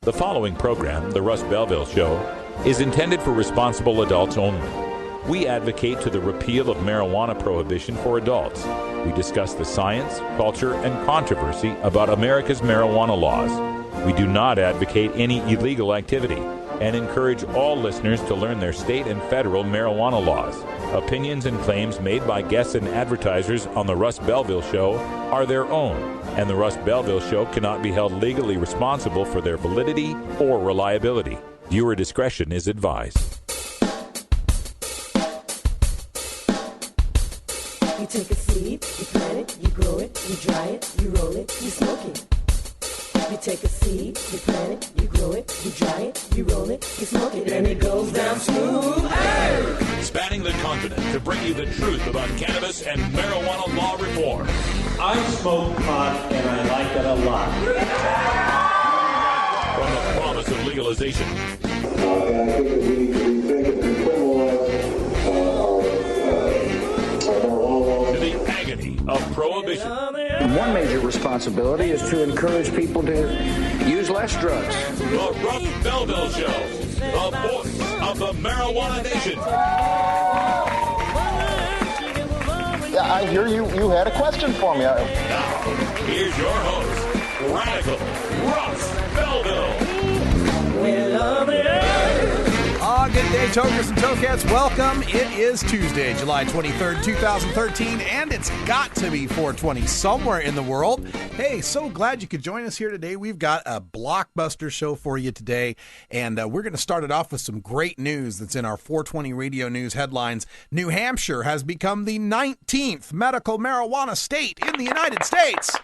The following program, The Russ Belville Show, is intended for responsible adults only. We advocate to the repeal of marijuana prohibition for adults. We discuss the science, culture, and controversy about America's marijuana laws. We do not advocate any illegal activity and encourage all listeners to learn their state and federal marijuana laws. Opinions and claims made by guests and advertisers on The Russ Belville Show are their own, and The Russ Belville Show cannot be held legally responsible for their validity or reliability. Viewer discretion is advised. You take a seed, you plant it, you grow it, you dry it, you roll it, you smoke it. You take a seed, you plant it, you grow it, you dry it, you roll it, you smoke it, and it goes down smooth. Hey! Spanning the continent to bring you the truth about cannabis and marijuana law reform. I smoke pot and I like it a lot. From the promise of legalization. And I think that we need to rethink and decriminalize our marijuana laws. To the agony of prohibition. One major responsibility is to encourage people to use less drugs. The Russ Belville Show, the voice of the marijuana nation. Yeah, I hear you had a question for me. Now, here's your host, Radical Russ Belville. We love it. Good day, tokers and tokettes. Welcome. It is Tuesday, July 23rd, 2013, and it's got to be 420 somewhere in the world. Hey, so glad you could join us here today. We've got a blockbuster show for you today, and we're going to start it off with some great news that's in our 420 radio news headlines. New Hampshire has become the 19th medical marijuana state in the United States.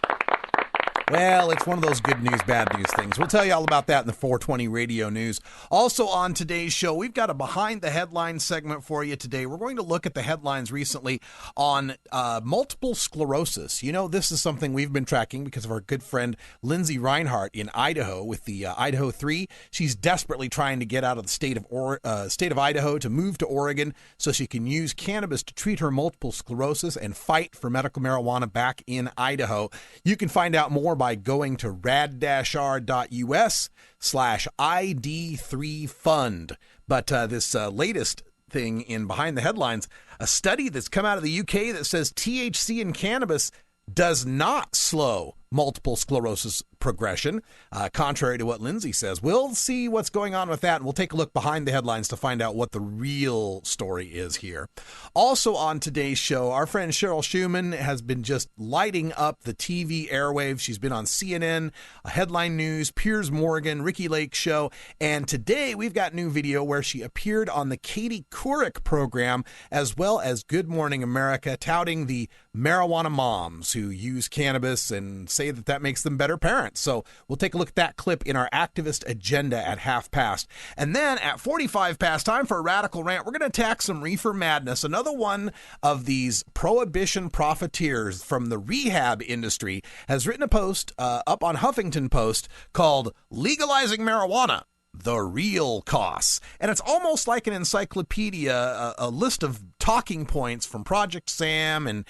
Well, it's one of those good news, bad news things. We'll tell you all about that in the 420 radio news. Also on today's show, we've got a behind the headlines segment for you today. We're going to look at the headlines recently on multiple sclerosis. You know, this is something we've been tracking because of our good friend Lindsay Reinhardt in Idaho with the Idaho 3. She's desperately trying to get out of the state of Idaho to move to Oregon so she can use cannabis to treat her multiple sclerosis and fight for medical marijuana back in Idaho. You can find out more by going to rad-r.us/ID3fund. But this latest thing in Behind the Headlines, a study that's come out of the UK that says THC in cannabis does not slow multiple sclerosis progression, contrary to what Lindsay says. We'll see what's going on with that, and we'll take a look behind the headlines to find out what the real story is here. Also on today's show, our friend Cheryl Schumann has been just lighting up the TV airwaves. She's been on CNN, Headline News, Piers Morgan, Ricky Lake Show, and today we've got new video where she appeared on the Katie Couric program, as well as Good Morning America, touting the marijuana moms who use cannabis and say that makes them better parents. So we'll take a look at that clip in our activist agenda at 5:30. And then at 45 past, time for a radical rant. We're going to attack some reefer madness. Another one of these prohibition profiteers from the rehab industry has written a post up on Huffington Post called Legalizing Marijuana: The Real Costs. And it's almost like an encyclopedia, a list of talking points from Project Sam and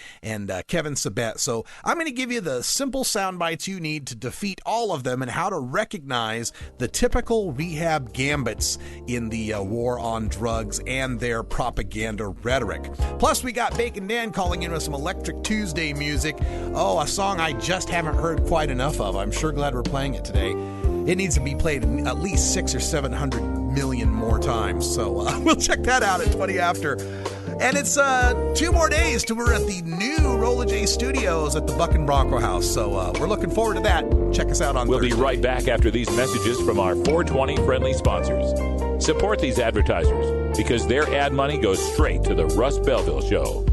Kevin Sabet. So I'm going to give you the simple sound bites you need to defeat all of them and how to recognize the typical rehab gambits in the war on drugs and their propaganda rhetoric. Plus, we got Bacon Dan calling in with some Electric Tuesday music. Oh, a song I just haven't heard quite enough of. I'm sure glad we're playing it today. It needs to be played at least 600 or 700 million more times. So we'll check that out at 20 after. And it's 2 more days till we're at the new Rolla J Studios at the Buck and Bronco House. So we're looking forward to that. Check us out on We'll Thursday. be right back after these messages from our 420 friendly sponsors. Support these advertisers because their ad money goes straight to the Russ Belville Show.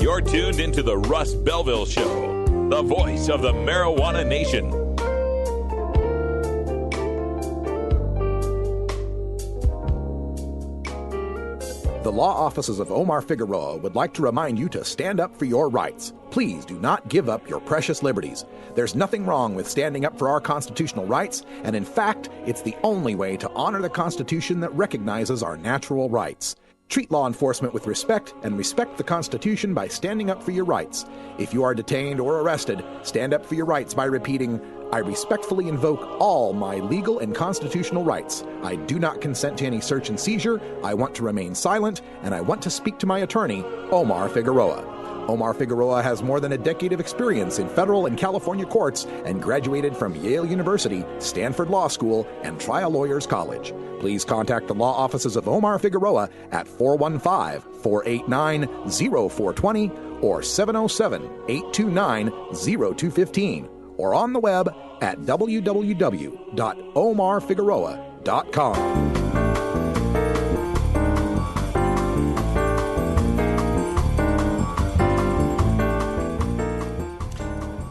You're tuned into the Russ Belville Show, the voice of the marijuana nation. The law offices of Omar Figueroa would like to remind you to stand up for your rights. Please do not give up your precious liberties. There's nothing wrong with standing up for our constitutional rights, and in fact, it's the only way to honor the Constitution that recognizes our natural rights. Treat law enforcement with respect and respect the Constitution by standing up for your rights. If you are detained or arrested, stand up for your rights by repeating, I respectfully invoke all my legal and constitutional rights. I do not consent to any search and seizure. I want to remain silent, and I want to speak to my attorney, Omar Figueroa. Omar Figueroa has more than a decade of experience in federal and California courts and graduated from Yale University, Stanford Law School, and Trial Lawyers College. Please contact the law offices of Omar Figueroa at 415-489-0420 or 707-829-0215 or on the web at www.omarfigueroa.com.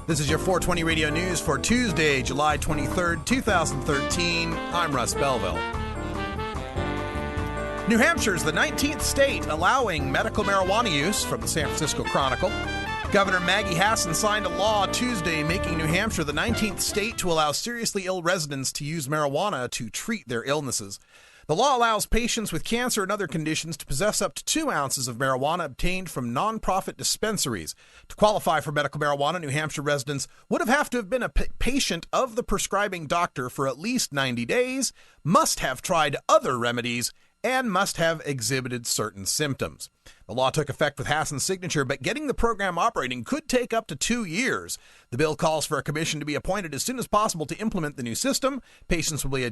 This is your 420 Radio News for Tuesday, July 23rd, 2013. I'm Russ Belville. New Hampshire is the 19th state allowing medical marijuana use, from the San Francisco Chronicle. Governor Maggie Hassan signed a law Tuesday making New Hampshire the 19th state to allow seriously ill residents to use marijuana to treat their illnesses. The law allows patients with cancer and other conditions to possess up to 2 ounces of marijuana obtained from nonprofit dispensaries. To qualify for medical marijuana, New Hampshire residents would have to have been a patient of the prescribing doctor for at least 90 days, must have tried other remedies, and must have exhibited certain symptoms. The law took effect with Hassan's signature, but getting the program operating could take up to 2 years. The bill calls for a commission to be appointed as soon as possible to implement the new system. Patients will be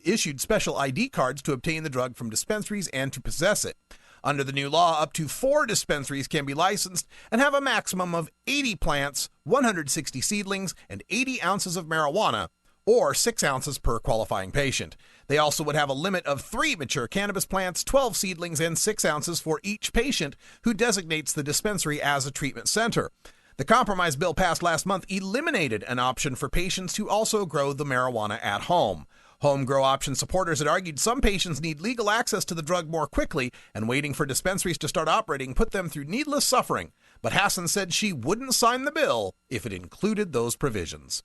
issued special ID cards to obtain the drug from dispensaries and to possess it. Under the new law, up to 4 dispensaries can be licensed and have a maximum of 80 plants, 160 seedlings, and 80 ounces of marijuana, or 6 ounces per qualifying patient. They also would have a limit of 3 mature cannabis plants, 12 seedlings, and 6 ounces for each patient who designates the dispensary as a treatment center. The compromise bill passed last month eliminated an option for patients to also grow the marijuana at home. Home grow option supporters had argued some patients need legal access to the drug more quickly, and waiting for dispensaries to start operating put them through needless suffering. But Hassan said she wouldn't sign the bill if it included those provisions.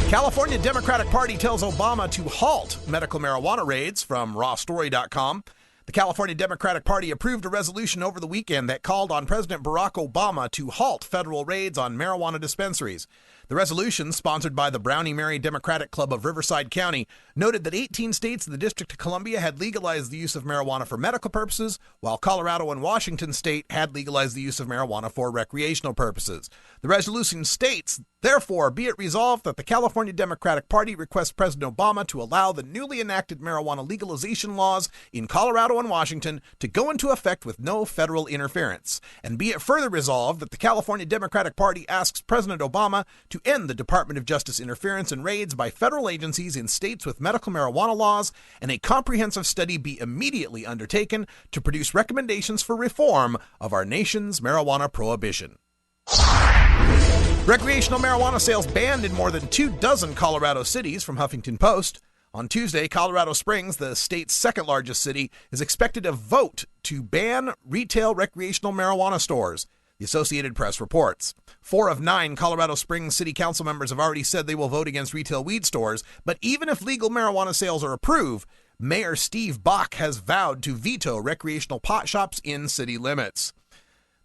California Democratic Party tells Obama to halt medical marijuana raids, from rawstory.com. The California Democratic Party approved a resolution over the weekend that called on President Barack Obama to halt federal raids on marijuana dispensaries. The resolution, sponsored by the Brownie Mary Democratic Club of Riverside County, noted that 18 states in the District of Columbia had legalized the use of marijuana for medical purposes, while Colorado and Washington state had legalized the use of marijuana for recreational purposes. The resolution states, therefore, be it resolved that the California Democratic Party requests President Obama to allow the newly enacted marijuana legalization laws in Colorado and Washington to go into effect with no federal interference. And be it further resolved that the California Democratic Party asks President Obama to end the Department of Justice interference and raids by federal agencies in states with medical marijuana laws, and a comprehensive study be immediately undertaken to produce recommendations for reform of our nation's marijuana prohibition. Recreational marijuana sales banned in more than 24 Colorado cities, from Huffington Post. On Tuesday, Colorado Springs, the state's second largest city, is expected to vote to ban retail recreational marijuana stores. The Associated Press reports. 4 of 9 Colorado Springs City Council members have already said they will vote against retail weed stores, but even if legal marijuana sales are approved, Mayor Steve Bach has vowed to veto recreational pot shops in city limits.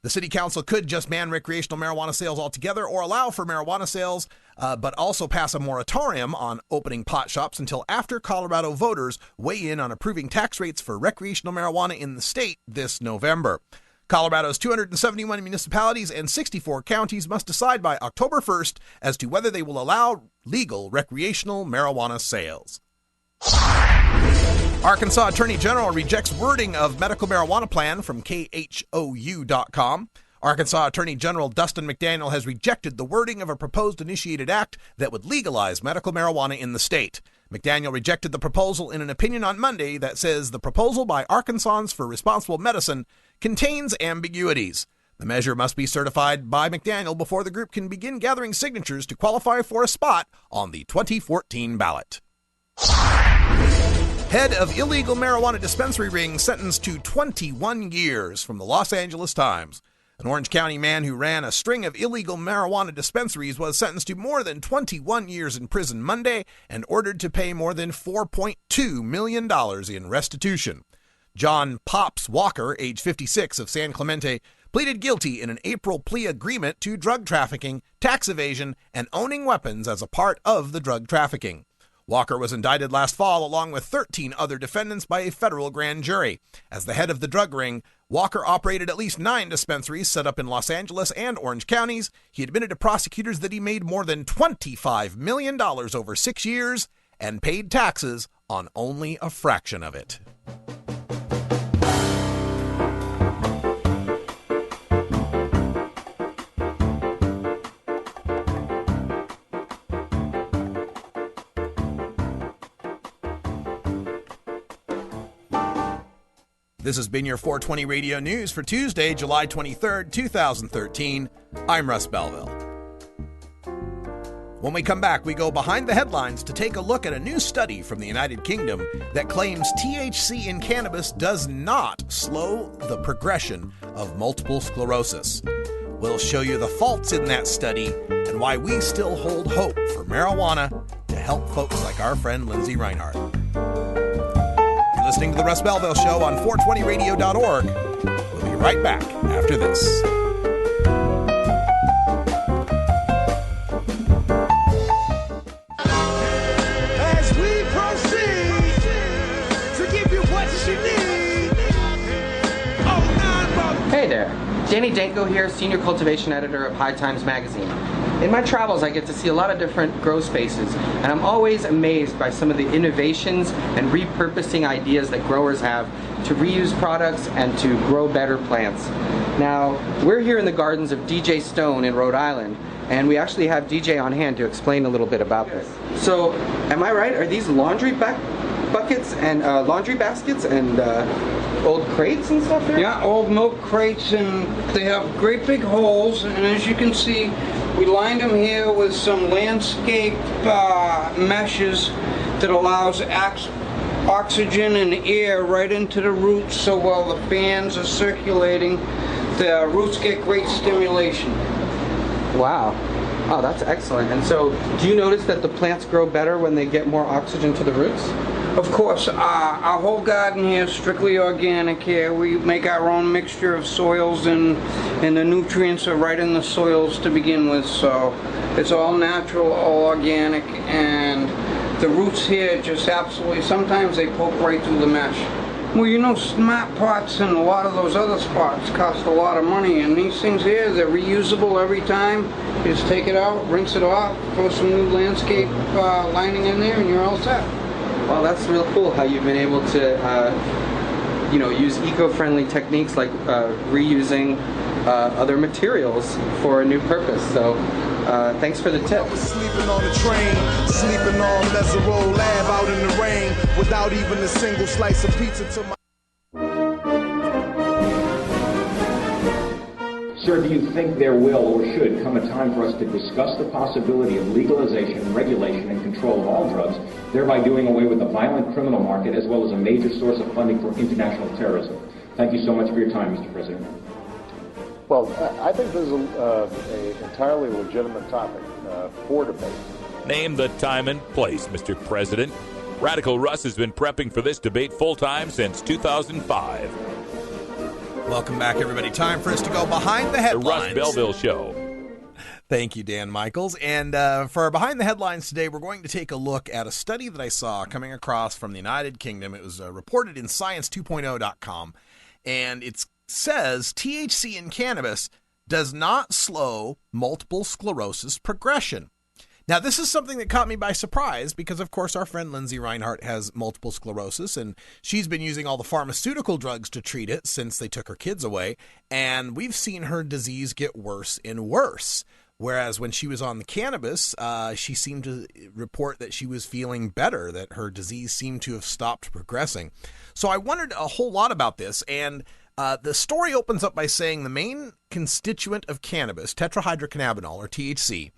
The city council could just ban recreational marijuana sales altogether or allow for marijuana sales, but also pass a moratorium on opening pot shops until after Colorado voters weigh in on approving tax rates for recreational marijuana in the state this November. Colorado's 271 municipalities and 64 counties must decide by October 1st as to whether they will allow legal recreational marijuana sales. Arkansas Attorney General rejects wording of medical marijuana plan, from KHOU.com. Arkansas Attorney General Dustin McDaniel has rejected the wording of a proposed initiated act that would legalize medical marijuana in the state. McDaniel rejected the proposal in an opinion on Monday that says the proposal by Arkansans for Responsible Medicine contains ambiguities. The measure must be certified by McDaniel before the group can begin gathering signatures to qualify for a spot on the 2014 ballot. Head of illegal marijuana dispensary ring sentenced to 21 years, from the Los Angeles Times. An Orange County man who ran a string of illegal marijuana dispensaries was sentenced to more than 21 years in prison Monday and ordered to pay more than $4.2 million in restitution. John Pops Walker, age 56, of San Clemente, pleaded guilty in an April plea agreement to drug trafficking, tax evasion, and owning weapons as a part of the drug trafficking. Walker was indicted last fall along with 13 other defendants by a federal grand jury. As the head of the drug ring, Walker operated at least 9 dispensaries set up in Los Angeles and Orange counties. He admitted to prosecutors that he made more than $25 million over 6 years and paid taxes on only a fraction of it. This has been your 420 Radio News for Tuesday, July 23rd, 2013. I'm Russ Belville. When we come back, we go behind the headlines to take a look at a new study from the United Kingdom that claims THC in cannabis does not slow the progression of multiple sclerosis. We'll show you the faults in that study and why we still hold hope for marijuana to help folks like our friend Lindsay Reinhardt. Listening to The Russ Belville Show on 420radio.org. We'll be right back after this. As we proceed to give you what you need. Hey there, Danny Danko here, Senior Cultivation Editor of High Times Magazine. In my travels, I get to see a lot of different grow spaces, and I'm always amazed by some of the innovations and repurposing ideas that growers have to reuse products and to grow better plants. Now, we're here in the gardens of DJ Stone in Rhode Island, and we actually have DJ on hand to explain a little bit about this. So, am I right? Are these laundry buckets and laundry baskets and old crates and stuff there? Yeah, old milk crates, and they have great big holes, and as you can see, we lined them here with some landscape meshes that allows oxygen and air right into the roots, so while the fans are circulating, the roots get great stimulation. Wow. Oh, that's excellent. And so, do you notice that the plants grow better when they get more oxygen to the roots? Of course, our whole garden here is strictly organic here. We make our own mixture of soils, and the nutrients are right in the soils to begin with, so it's all natural, all organic, and the roots here just absolutely, sometimes they poke right through the mesh. Well, you know, smart pots and a lot of those other spots cost a lot of money, and these things here, they're reusable every time. You just take it out, rinse it off, throw some new landscape lining in there, and you're all set. Well, that's real cool how you've been able to, use eco-friendly techniques like reusing other materials for a new purpose. So, thanks for the tip. Sleeping on the train, sleeping on Mesero Lab out in the rain, without even a single slice of pizza to my... Sir, do you think there will or should come a time for us to discuss the possibility of legalization, regulation, and control of all drugs, thereby doing away with the violent criminal market as well as a major source of funding for international terrorism? Thank you so much for your time, Mr. President. Well, I think this is an entirely legitimate topic for debate. Name the time and place, Mr. President. Radical Russ has been prepping for this debate full-time since 2005. Welcome back, everybody. Time for us to go behind the headlines. The Russ Belville Show. Thank you, Dan Michaels. And for Behind the Headlines today, we're going to take a look at a study that I saw coming across from the United Kingdom. It was reported in Science2.0.com, and it says THC in cannabis does not slow multiple sclerosis progression. Now, this is something that caught me by surprise because, of course, our friend Lindsay Reinhardt has multiple sclerosis, and she's been using all the pharmaceutical drugs to treat it since they took her kids away, and we've seen her disease get worse and worse. Whereas when she was on the cannabis, she seemed to report that she was feeling better, that her disease seemed to have stopped progressing. So I wondered a whole lot about this, and the story opens up by saying the main constituent of cannabis, tetrahydrocannabinol, or THC,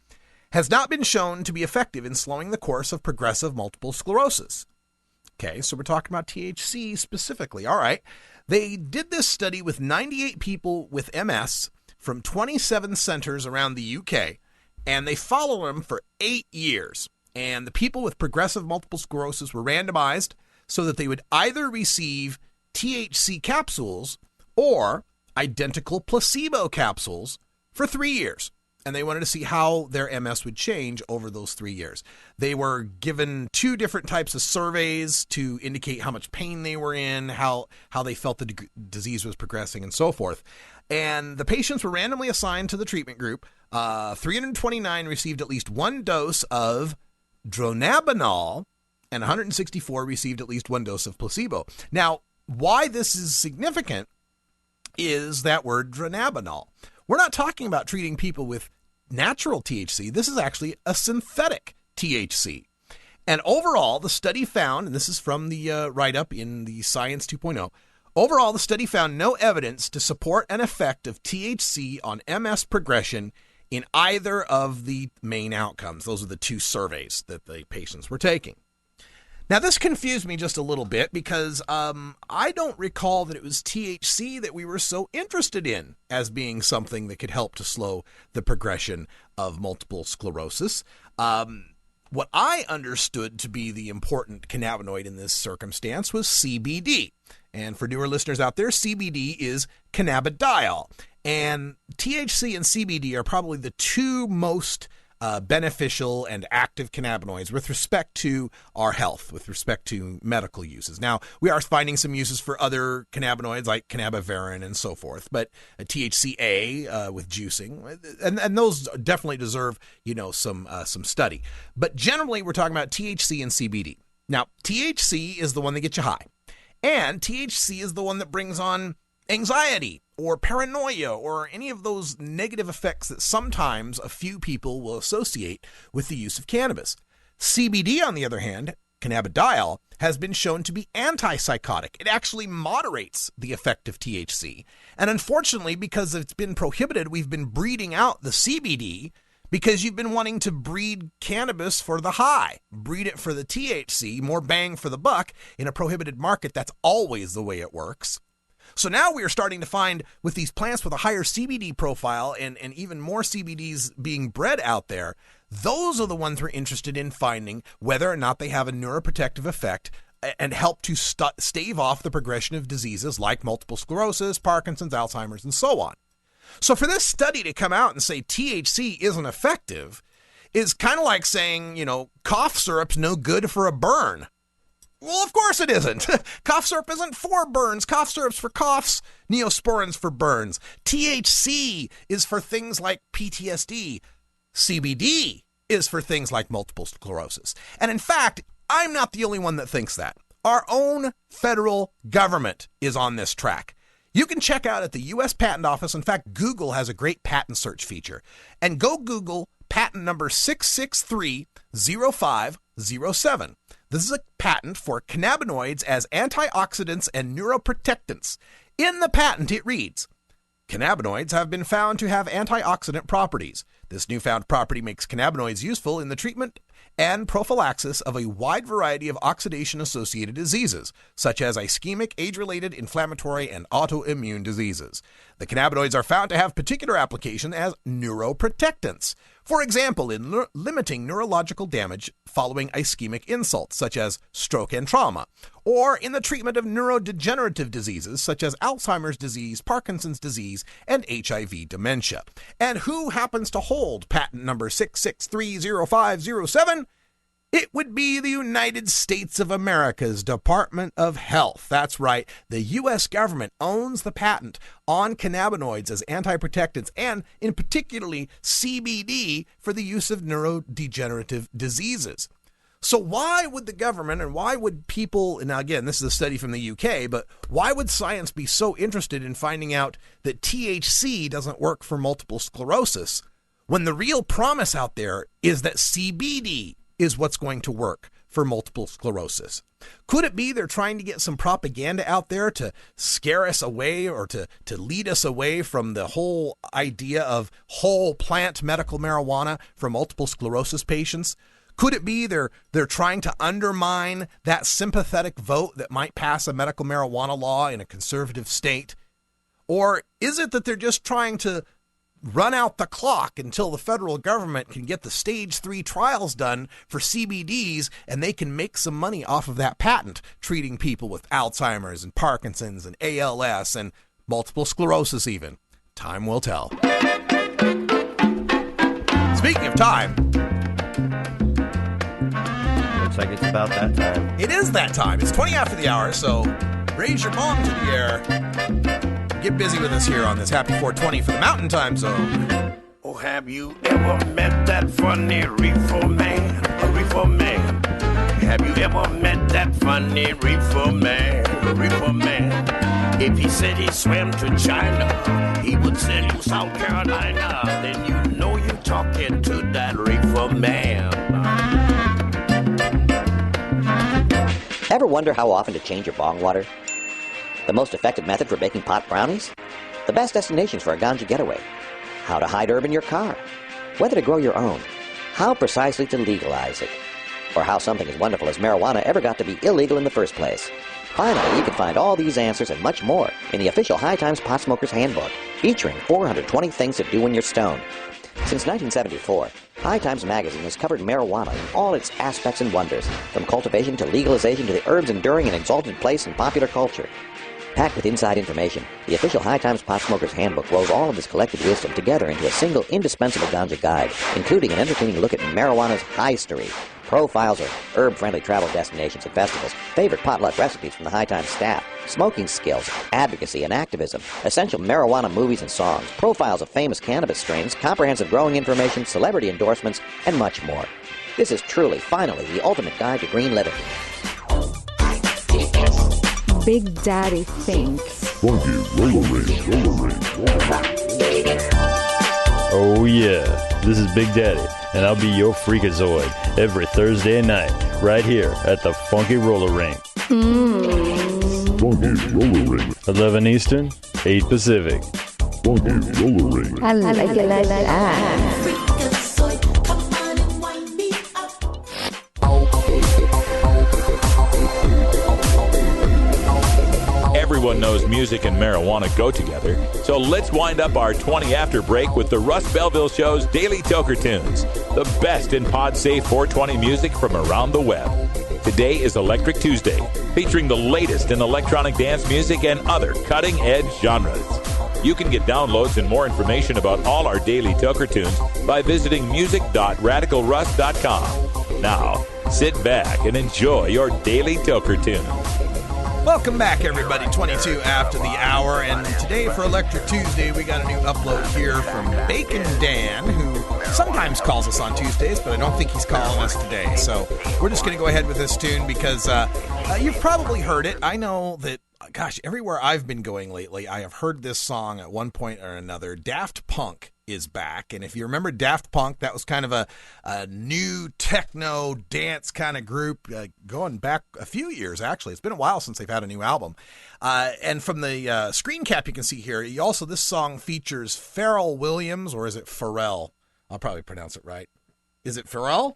has not been shown to be effective in slowing the course of progressive multiple sclerosis. Okay, so we're talking about THC specifically. All right. They did this study with 98 people with MS from 27 centers around the UK, and they followed them for 8 years. And the people with progressive multiple sclerosis were randomized so that they would either receive THC capsules or identical placebo capsules for 3 years. And they wanted to see how their MS would change over those 3 years. They were given 2 different types of surveys to indicate how much pain they were in, how they felt the disease was progressing, and so forth. And the patients were randomly assigned to the treatment group. 329 received at least 1 dose of dronabinol, and 164 received at least 1 dose of placebo. Now, why this is significant is that word dronabinol. We're not talking about treating people with natural THC. This is actually a synthetic THC. And overall, the study found, and this is from the write-up in the Science 2.0, overall, the study found no evidence to support an effect of THC on MS progression in either of the main outcomes. Those are the 2 surveys that the patients were taking. Now, this confused me just a little bit because I don't recall that it was THC that we were so interested in as being something that could help to slow the progression of multiple sclerosis. What I understood to be the important cannabinoid in this circumstance was CBD. And for newer listeners out there, CBD is cannabidiol. And THC and CBD are probably the 2 most beneficial and active cannabinoids with respect to our health, with respect to medical uses. Now, we are finding some uses for other cannabinoids like cannabivarin and so forth, but THCA with juicing, and those definitely deserve, some study. But generally, we're talking about THC and CBD. Now, THC is the one that gets you high, and THC is the one that brings on anxiety or paranoia or any of those negative effects that sometimes a few people will associate with the use of cannabis. CBD, on the other hand, cannabidiol, has been shown to be antipsychotic. It actually moderates the effect of THC. And unfortunately, because it's been prohibited, we've been breeding out the CBD because you've been wanting to breed cannabis for the high, breed it for the THC, more bang for the buck. In a prohibited market, that's always the way it works. So now we are starting to find with these plants with a higher CBD profile and even more CBDs being bred out there, those are the ones we're interested in finding whether or not they have a neuroprotective effect and help to stave off the progression of diseases like multiple sclerosis, Parkinson's, Alzheimer's, and so on. So for this study to come out and say THC isn't effective is kind of like saying, cough syrup's no good for a burn. Well, of course it isn't. Cough syrup isn't for burns. Cough syrup's for coughs. Neosporin's for burns. THC is for things like PTSD. CBD is for things like multiple sclerosis. And in fact, I'm not the only one that thinks that. Our own federal government is on this track. You can check out at the U.S. Patent Office. In fact, Google has a great patent search feature. And go Google patent number 6630507. This is a patent for cannabinoids as antioxidants and neuroprotectants. In the patent, it reads, cannabinoids have been found to have antioxidant properties. This newfound property makes cannabinoids useful in the treatment and prophylaxis of a wide variety of oxidation-associated diseases, such as ischemic, age-related, inflammatory, and autoimmune diseases. The cannabinoids are found to have particular application as neuroprotectants. For example, in limiting neurological damage following ischemic insults, such as stroke and trauma, or in the treatment of neurodegenerative diseases, such as Alzheimer's disease, Parkinson's disease, and HIV dementia. And who happens to hold patent number 6630507? It would be the United States of America's Department of Health. That's right. The U.S. government owns the patent on cannabinoids as antiprotectants and in particularly CBD for the use of neurodegenerative diseases. So why would the government and why would people, now again, this is a study from the UK, but why would science be so interested in finding out that THC doesn't work for multiple sclerosis when the real promise out there is that CBD is what's going to work for multiple sclerosis? Could it be they're trying to get some propaganda out there to scare us away or to lead us away from the whole idea of whole plant medical marijuana for multiple sclerosis patients? Could it be they're trying to undermine that sympathetic vote that might pass a medical marijuana law in a conservative state? Or is it that they're just trying to run out the clock until the federal government can get the stage 3 trials done for CBDs, and they can make some money off of that patent, treating people with Alzheimer's and Parkinson's and ALS and multiple sclerosis even. Time will tell. Speaking of time, looks like it's about that time. It is that time. It's 20 after the hour, so raise your bong to the air. Get busy with us here on this Happy 420 for the Mountain Time Zone. Oh, have you ever met that funny reefer man? A reefer man. Have you ever met that funny reefer man? A reefer man. If he said he swam to China, he would sell you South Carolina. Then you know you're talking to that reefer man. Ever wonder how often to change your bong water? The most effective method for baking pot brownies? The best destinations for a ganja getaway? How to hide herb in your car? Whether to grow your own? How precisely to legalize it? Or how something as wonderful as marijuana ever got to be illegal in the first place? Finally, you can find all these answers and much more in the official High Times Pot Smoker's Handbook, featuring 420 things to do when you're stoned. Since 1974, High Times magazine has covered marijuana in all its aspects and wonders, from cultivation to legalization to the herb's enduring and exalted place in popular culture. Packed with inside information, the official High Times Pot Smoker's Handbook rolls all of this collected wisdom together into a single indispensable ganja guide, including an entertaining look at marijuana's history, profiles of herb-friendly travel destinations and festivals, favorite potluck recipes from the High Times staff, smoking skills, advocacy and activism, essential marijuana movies and songs, profiles of famous cannabis strains, comprehensive growing information, celebrity endorsements, and much more. This is truly, finally, the ultimate guide to green living. Big Daddy thinks. Funky roller ring, roller ring, roller ring. Oh yeah, this is Big Daddy, and I'll be your freakazoid every Thursday night, right here at the Funky Roller Ring. Funky roller ring. 11 Eastern, 8 Pacific. Funky roller ring. I like it like that. Everyone knows music and marijuana go together, so let's wind up our 20 after break with the Russ Belville Show's Daily Toker Tunes, the best in pod-safe 420 music from around the web. Today is Electric Tuesday, featuring the latest in electronic dance music and other cutting-edge genres. You can get downloads and more information about all our Daily Toker Tunes by visiting music.radicalruss.com. Now, sit back and enjoy your Daily Toker Tunes. Welcome back, everybody. 22 after the hour, and today for Electric Tuesday, we got a new upload here from Bacon Dan, who sometimes calls us on Tuesdays, but I don't think he's calling us today. So we're just going to go ahead with this tune because you've probably heard it. I know that, gosh, everywhere I've been going lately, I have heard this song at one point or another. Daft Punk is back, and if you remember Daft Punk, that was kind of a new techno dance kind of group going back a few years, actually. It's been a while since they've had a new album. And from the screen cap you can see here, this song features Pharrell Williams, or is it Pharrell? I'll probably pronounce it right. Is it Pharrell?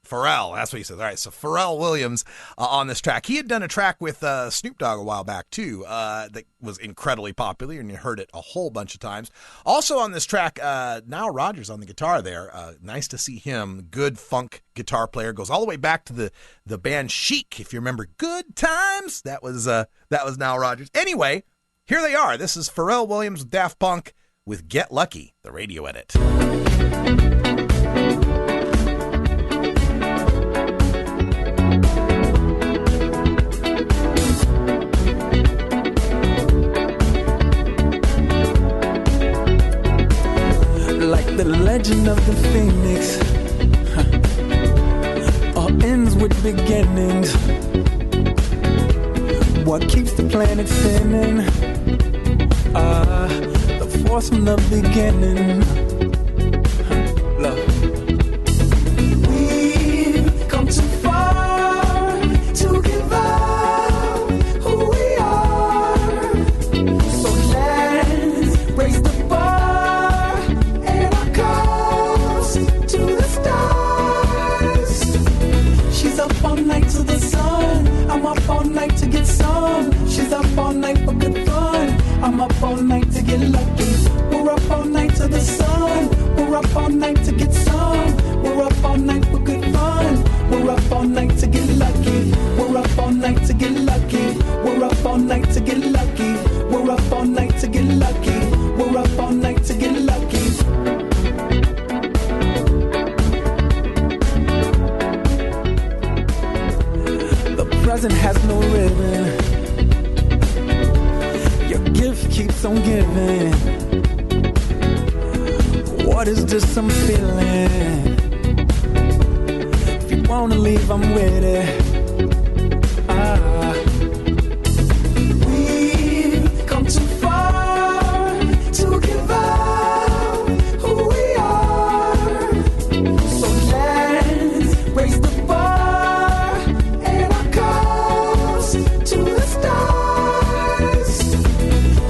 Pharrell, that's what he says. All right, so Pharrell Williams on this track. He had done a track with Snoop Dogg a while back, too, that was incredibly popular, and you heard it a whole bunch of times. Also on this track, Nile Rodgers on the guitar there. Nice to see him. Good funk guitar player. Goes all the way back to the band Chic, if you remember Good Times. That was Nile Rodgers. Anyway, here they are. This is Pharrell Williams with Daft Punk with Get Lucky, the radio edit. Like the legend of the phoenix, all ends with beginnings. What keeps the planet spinning? The force from the beginning. Love. We've come too far to give up who we are. So let's raise the bar and our cups to the stars. She's up all night to the sun. I'm up all night to get some. She's up all night for good fun. I'm up all night to get lucky. We're up all night to the sun. We're up all night to get some. We're up all night for good fun. We're up all night to get lucky. We're up all night to get lucky. We're up all night to get lucky. We're up all night to get lucky. We're up all night to get lucky. The present has no ribbon. Your gift keeps on giving. What is this I'm feeling? If you wanna leave, I'm with it. We've come too far to give up who we are. So let's raise the bar and our cups to the stars.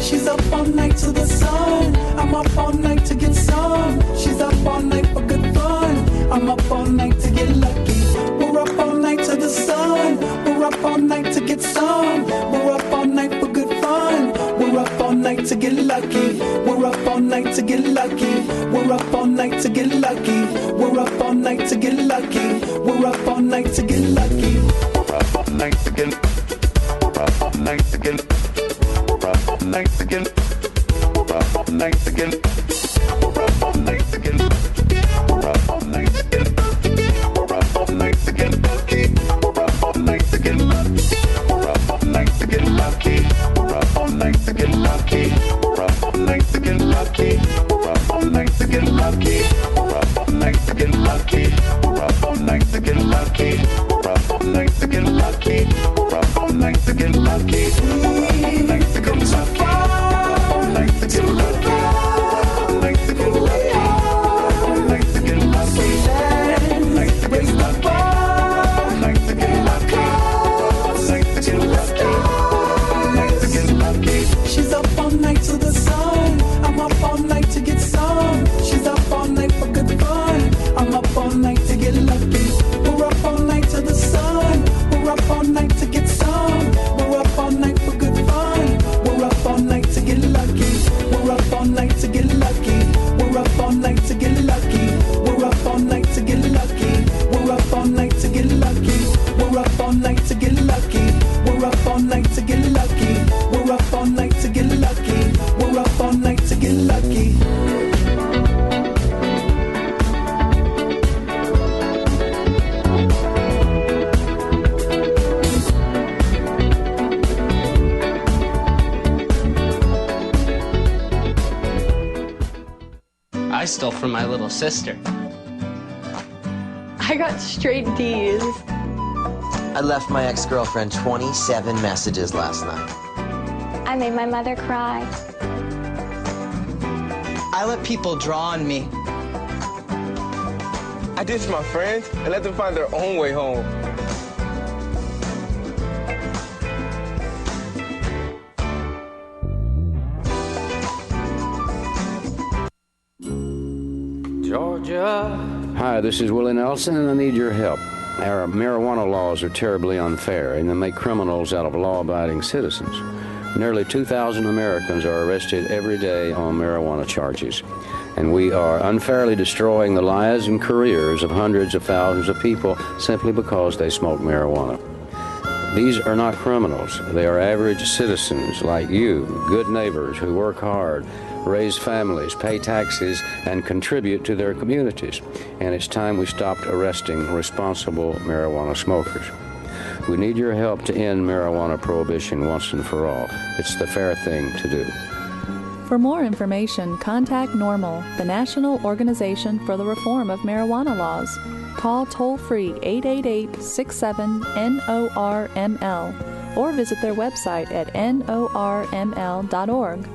She's up all night to the sun. I'm up all night to get some. She's up all night for good fun. I'm up all night to get lucky. We're up all night to the sun. We're up all night to get some. We're up all night for good fun. We're up all night to get lucky. We're up all night to get lucky. We're up all night to get lucky. We're up all night to get lucky. We're up all night to get lucky. We're up all night to get. We're up all night to get. We're up all night to get. We're up all night to get. We're up all night to get. We're up all night to get. We're up all night to get lucky. We're up all night to get lucky. We're up all night to get lucky. We're up all night to get lucky. We're up all night to get lucky. We're up all night to get lucky. We're up all night to get lucky. We're up all night to get lucky. We're up all night to get lucky. We're up all night to get lucky. We're up all night to get lucky. All night to get lucky. All night to get lucky. All night to get lucky. All night to get lucky. All night to get lucky. All night to get lucky. All night to get lucky. She's up all night to the sun. I'm up all night to get some. She's up all night for good fun. I'm up all night to get lucky. We're up all night to the sun. We're up all night to get some. We're up all night for good fun. We're up all night to get lucky. We're up all night to get lucky. We're up all night to get lucky. We're up all night to get lucky. We're up all night to get lucky. We're up all night to get lucky. We're up all night to get lucky. We're up all night to get lucky. We're up all night to get lucky. I stole from my little sister. I got straight D's. I left my ex-girlfriend 27 messages last night. I made my mother cry. I let people draw on me. I ditched my friends and let them find their own way home. Georgia. Hi, this is Willie Nelson, and I need your help. Our marijuana laws are terribly unfair, and they make criminals out of law-abiding citizens. Nearly 2,000 Americans are arrested every day on marijuana charges, and we are unfairly destroying the lives and careers of hundreds of thousands of people simply because they smoke marijuana. These are not criminals. They are average citizens like you, good neighbors who work hard, raise families, pay taxes, and contribute to their communities. And it's time we stopped arresting responsible marijuana smokers. We need your help to end marijuana prohibition once and for all. It's the fair thing to do. For more information, contact NORML, the National Organization for the Reform of Marijuana Laws. Call toll-free 888-67-NORML or visit their website at norml.org.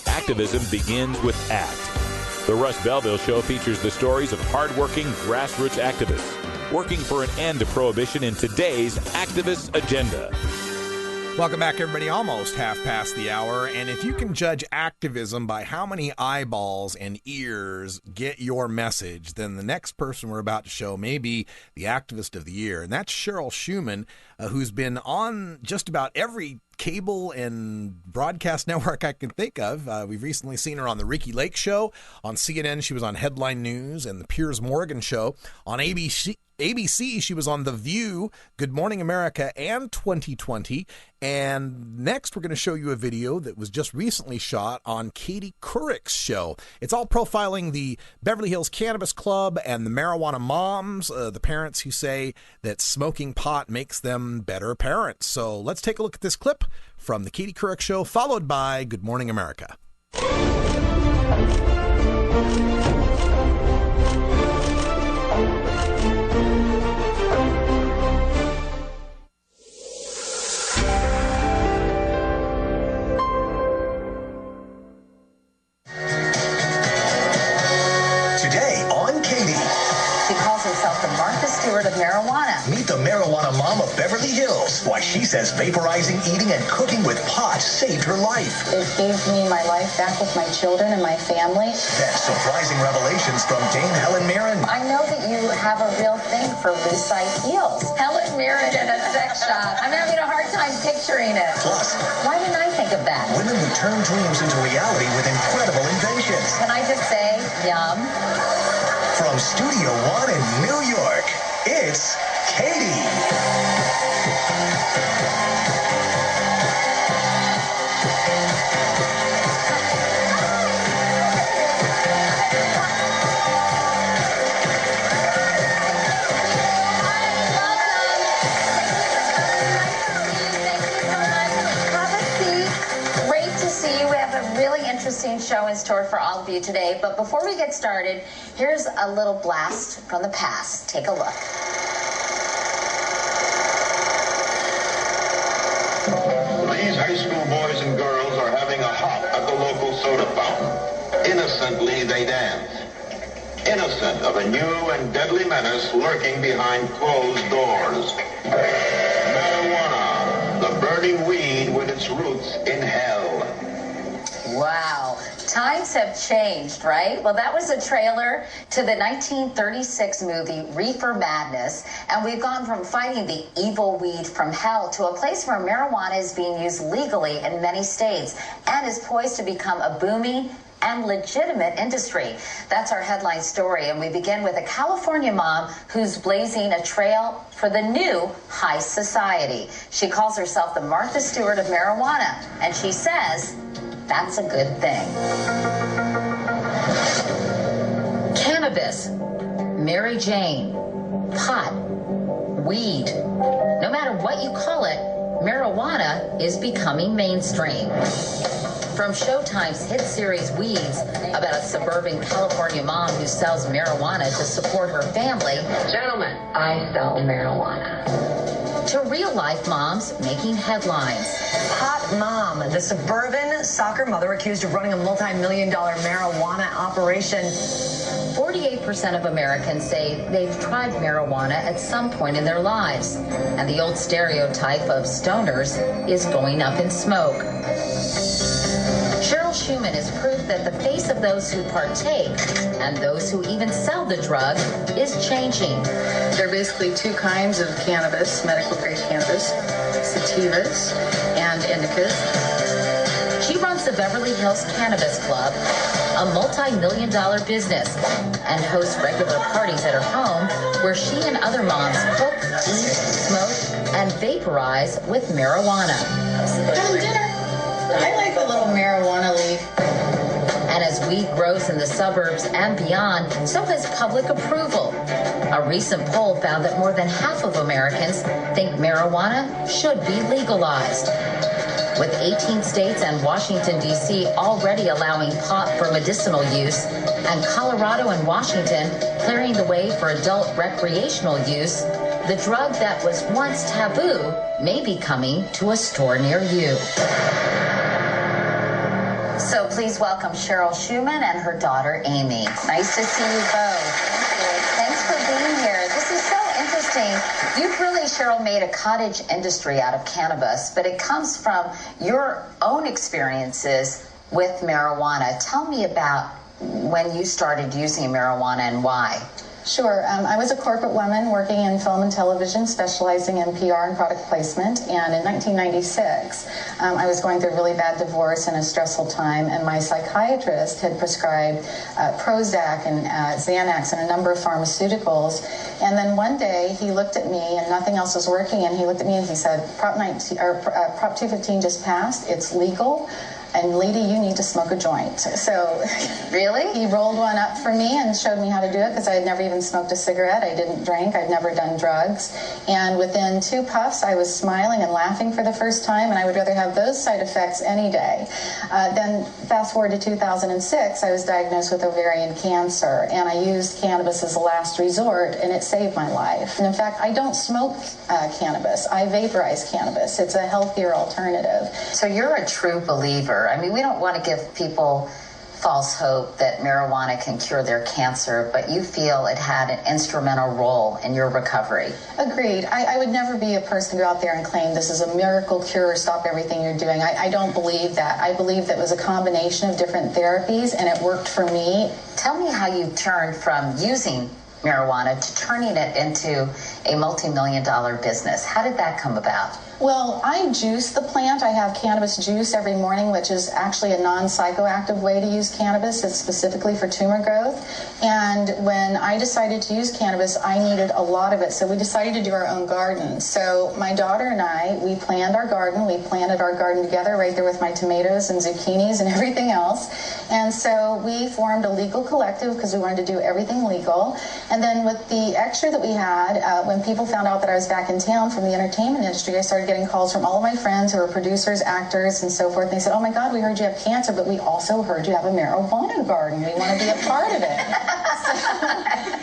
Activism begins with ACT. The Russ Belville Show features the stories of hardworking grassroots activists working for an end to prohibition in today's activist agenda. Welcome back, everybody. Almost half past the hour. And if you can judge activism by how many eyeballs and ears get your message, then the next person we're about to show may be the activist of the year. And that's Cheryl Schumann, who's been on just about every cable and broadcast network I can think of. We've recently seen her on the Ricky Lake Show. On CNN, she was on Headline News and the Piers Morgan Show. On ABC, she was on The View, Good Morning America, and 2020. And next, we're going to show you a video that was just recently shot on Katie Couric's show. It's all profiling the Beverly Hills Cannabis Club and the marijuana moms, the parents who say that smoking pot makes them better parents. So let's take a look at this clip from the Katie Couric show, followed by Good Morning America. The Martha Stewart of marijuana. Meet the marijuana mom of Beverly Hills. Why she says vaporizing, eating, and cooking with pot saved her life. It gave me my life back with my children and my family. Then surprising revelations from Dame Helen Mirren. I know that you have a real thing for Lucite heels. Helen Mirren in a sex shop. I'm having a hard time picturing it. Plus, why didn't I think of that? Women who turn dreams into reality with incredible inventions. Can I just say, yum? From Studio One in New York, it's Katie. Interesting show in store for all of you today, but before we get started, here's a little blast from the past. Take a look. These high school boys and girls are having a hop at the local soda fountain. Innocently they dance. Innocent of a new and deadly menace lurking behind closed doors. Marijuana, the burning weed with its roots in hell. Wow. Times have changed, right? Well, that was a trailer to the 1936 movie Reefer Madness, and we've gone from fighting the evil weed from hell to a place where marijuana is being used legally in many states and is poised to become a booming and legitimate industry. That's our headline story, and we begin with a California mom who's blazing a trail for the new high society. She calls herself the Martha Stewart of marijuana, and she says that's a good thing. Cannabis, Mary Jane, pot, weed. No matter what you call it, marijuana is becoming mainstream. From Showtime's hit series Weeds, about a suburban California mom who sells marijuana to support her family. Gentlemen, I sell marijuana. To real-life moms making headlines. Hot mom, the suburban soccer mother accused of running a multi-million-dollar marijuana operation. 48% of Americans say they've tried marijuana at some point in their lives, and the old stereotype of stoners is going up in smoke. Cheryl Schumann is proof that the face of those who partake and those who even sell the drug is changing. There are basically two kinds of cannabis, medical grade cannabis, sativas and indicas. She runs the Beverly Hills Cannabis Club, a multi-million-dollar business, and hosts regular parties at her home where she and other moms cook, eat, smoke, and vaporize with marijuana. Having dinner. I like a little marijuana leaf. And as weed grows in the suburbs and beyond, so has public approval. A recent poll found that more than half of Americans think marijuana should be legalized. With 18 states and Washington, D.C. already allowing pot for medicinal use, and Colorado and Washington clearing the way for adult recreational use, the drug that was once taboo may be coming to a store near you. So please welcome Cheryl Schumann and her daughter, Amy. Nice to see you both. Thanks for being here. This is so interesting. interesting. You've really, Cheryl, made a cottage industry out of cannabis, but it comes from your own experiences with marijuana. Tell me about when you started using marijuana and why. Sure. I was a corporate woman working in film and television, specializing in PR and product placement. And in 1996, I was going through a really bad divorce and a stressful time. And my psychiatrist had prescribed Prozac and Xanax and a number of pharmaceuticals. And then one day he looked at me and nothing else was working. And he looked at me and he said, Prop 215 just passed. It's legal. And lady, you need to smoke a joint. So really? He rolled one up for me and showed me how to do it because I had never even smoked a cigarette. I didn't drink. I'd never done drugs. And within 2 puffs, I was smiling and laughing for the first time, and I would rather have those side effects any day. Then fast forward to 2006, I was diagnosed with ovarian cancer, and I used cannabis as a last resort, and it saved my life. And in fact, I don't smoke cannabis. I vaporize cannabis. It's a healthier alternative. So you're a true believer. I mean, we don't want to give people false hope that marijuana can cure their cancer, but you feel it had an instrumental role in your recovery. Agreed. I would never be a person to go out there and claim this is a miracle cure, stop everything you're doing. I don't believe that. I believe that it was a combination of different therapies, and it worked for me. Tell me how you turned from using marijuana to turning it into a multi-million-dollar business. How did that come about? Well, I juice the plant. I have cannabis juice every morning, which is actually a non-psychoactive way to use cannabis. It's specifically for tumor growth. And when I decided to use cannabis, I needed a lot of it. So we decided to do our own garden. So my daughter and I, we planned our garden. We planted our garden together right there with my tomatoes and zucchinis and everything else. And so we formed a legal collective because we wanted to do everything legal. And then with the extra that we had, when people found out that I was back in town from the entertainment industry, I started getting calls from all of my friends who are producers, actors, and so forth. And they said, oh my God, we heard you have cancer, but we also heard you have a marijuana garden. We want to be a part of it.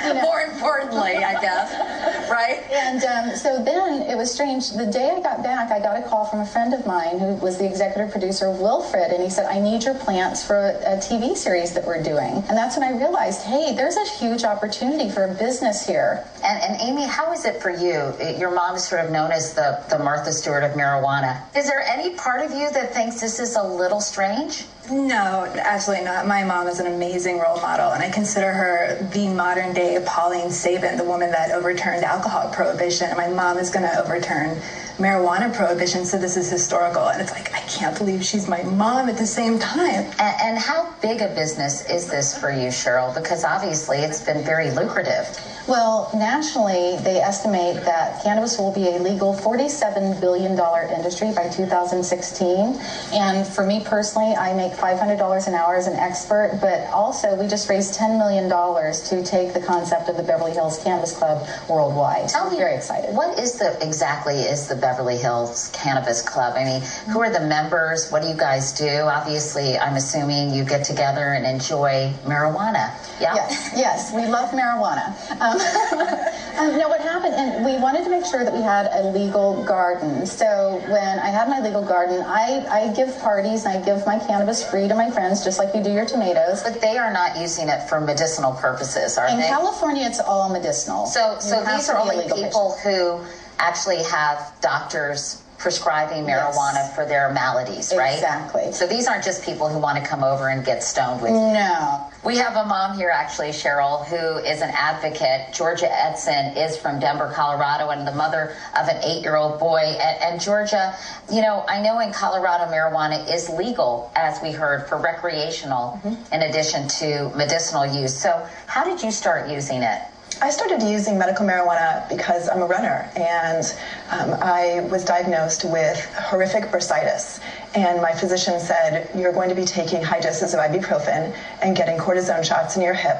So, more importantly, I guess, right? And so then it was strange. The day I got back, I got a call from a friend of mine who was the executive producer of Wilfred, and he said, I need your plants for a TV series that we're doing. And that's when I realized, hey, there's a huge opportunity for a business here. And Amy, how is it for you? Your mom is sort of known as the Martha Stewart of marijuana. Is there any part of you that thinks this is a little strange? No, absolutely not. My mom is an amazing role model, and I consider her the modern-day Pauline Sabin, the woman that overturned alcohol prohibition. And my mom is going to overturn marijuana prohibition, so this is historical. And it's like, I can't believe she's my mom at the same time. And how big a business is this for you, Cheryl? Because obviously it's been very lucrative. Well, nationally, they estimate that cannabis will be a legal $47 billion industry by 2016. And for me personally, I make $500 an hour as an expert, but also we just raised $10 million to take the concept of the Beverly Hills Cannabis Club worldwide. Tell me, very excited. What is exactly the Beverly Hills Cannabis Club? I mean, who are the members? What do you guys do? Obviously, I'm assuming you get together and enjoy marijuana. Yeah? Yes, we love marijuana. No, what happened, and we wanted to make sure that we had a legal garden. So when I had my legal garden, I give parties and I give my cannabis free to my friends, just like you do your tomatoes. But they are not using it for medicinal purposes, are they? In California, it's all medicinal. So these are only people who actually have doctors prescribing marijuana for their maladies, right? Exactly. So these aren't just people who want to come over and get stoned with you. No. We have a mom here, actually, Cheryl, who is an advocate. Georgia Edson is from Denver, Colorado, and the mother of an 8-year-old boy. And Georgia, you know, I know in Colorado marijuana is legal, as we heard, for recreational in addition to medicinal use. So how did you start using it? I started using medical marijuana because I'm a runner, and I was diagnosed with horrific bursitis. And my physician said, you're going to be taking high doses of ibuprofen and getting cortisone shots in your hip